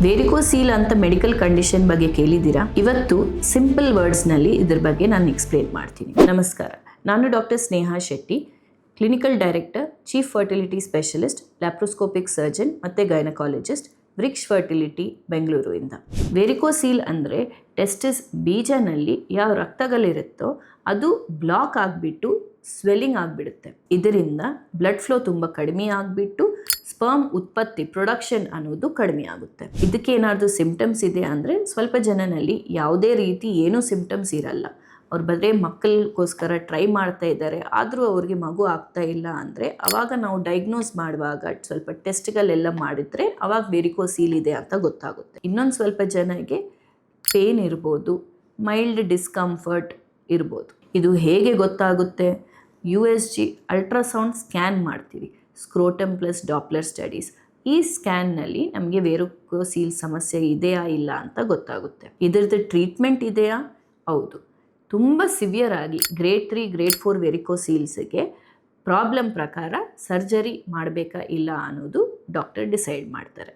ವೇರಿಕೋಸೀಲ್ ಅಂತ medical condition ಬಗ್ಗೆ ಕೇಳಿದ್ದೀರಾ? ಇವತ್ತು ಸಿಂಪಲ್ ವರ್ಡ್ಸ್ನಲ್ಲಿ ಇದ್ರ ಬಗ್ಗೆ ನಾನು ಎಕ್ಸ್ಪ್ಲೇನ್ ಮಾಡ್ತೀನಿ. ನಮಸ್ಕಾರ, ನಾನು doctor Sneha Shetty, clinical director, chief fertility specialist, laparoscopic surgeon ಮತ್ತು ಗೈನಕಾಲಜಿಸ್ಟ್, ವ್ರಿಕ್ಷ್ ಫರ್ಟಿಲಿಟಿ, ಬೆಂಗಳೂರಿಂದ. ವೇರಿಕೋಸೀಲ್ ಅಂದರೆ ಟೆಸ್ಟಿಸ್ ಬೀಜನಲ್ಲಿ ಯಾವ ರಕ್ತಗಳಿರುತ್ತೋ ಅದು ಬ್ಲಾಕ್ ಆಗಿಬಿಟ್ಟು ಸ್ವೆಲ್ಲಿಂಗ್ ಆಗಿಬಿಡುತ್ತೆ. ಇದರಿಂದ ಬ್ಲಡ್ ಫ್ಲೋ ತುಂಬ ಕಡಿಮೆ ಆಗಿಬಿಟ್ಟು ಸ್ಪರ್ಮ್ ಉತ್ಪತ್ತಿ ಪ್ರೊಡಕ್ಷನ್ ಅನ್ನೋದು ಕಡಿಮೆ ಆಗುತ್ತೆ. ಇದಕ್ಕೆ ಏನಾದರೂ ಸಿಂಪ್ಟಮ್ಸ್ ಇದೆ ಅಂದರೆ ಸ್ವಲ್ಪ ಜನನಲ್ಲಿ ಯಾವುದೇ ರೀತಿ ಏನೂ ಸಿಂಪ್ಟಮ್ಸ್ ಇರಲ್ಲ. ಅವ್ರು ಬರೀ ಮಕ್ಕಳಿಗೋಸ್ಕರ ಟ್ರೈ ಮಾಡ್ತಾ ಇದ್ದಾರೆ, ಆದರೂ ಅವ್ರಿಗೆ ಮಗು ಆಗ್ತಾ ಇಲ್ಲ ಅಂದರೆ ಅವಾಗ ನಾವು ಡಯಾಗ್ನೋಸ್ ಮಾಡುವಾಗ ಸ್ವಲ್ಪ ಟೆಸ್ಟ್ಗಳೆಲ್ಲ ಮಾಡಿದರೆ ಅವಾಗ ವೇರಿಕೋಸೀಲ್ ಇದೆ ಅಂತ ಗೊತ್ತಾಗುತ್ತೆ. ಇನ್ನೊಂದು ಸ್ವಲ್ಪ ಜನಕ್ಕೆ ಪೇನ್ ಇರ್ಬೋದು, ಮೈಲ್ಡ್ ಡಿಸ್ಕಂಫರ್ಟ್ ಇರ್ಬೋದು. ಇದು ಹೇಗೆ ಗೊತ್ತಾಗುತ್ತೆ? USG ಅಲ್ಟ್ರಾಸೌಂಡ್ ಸ್ಕ್ಯಾನ್ ಮಾಡ್ತೀವಿ, ಸ್ಕ್ರೋಟಮ್ ಪ್ಲಸ್ ಡಾಪ್ಲರ್ ಸ್ಟಡೀಸ್. ಈ ಸ್ಕ್ಯಾನ್ನಲ್ಲಿ ನಮಗೆ ವೇರಿಕೋಸೀಲ್ ಸಮಸ್ಯೆ ಇದೆಯಾ ಇಲ್ಲ ಅಂತ ಗೊತ್ತಾಗುತ್ತೆ. ಇದರದ್ದು ಟ್ರೀಟ್ಮೆಂಟ್ ಇದೆಯಾ? ಹೌದು. ತುಂಬ ಸಿವಿಯರ್ ಆಗಿ ಗ್ರೇಡ್ 3, ಗ್ರೇಡ್ 4 ವೆರಿಕೋಸೀಲ್ಸ್ಗೆ ಪ್ರಾಬ್ಲಮ್ ಪ್ರಕಾರ ಸರ್ಜರಿ ಮಾಡಬೇಕಾ ಇಲ್ಲ ಅನ್ನೋದು ಡಾಕ್ಟರ್ ಡಿಸೈಡ್ ಮಾಡ್ತಾರೆ.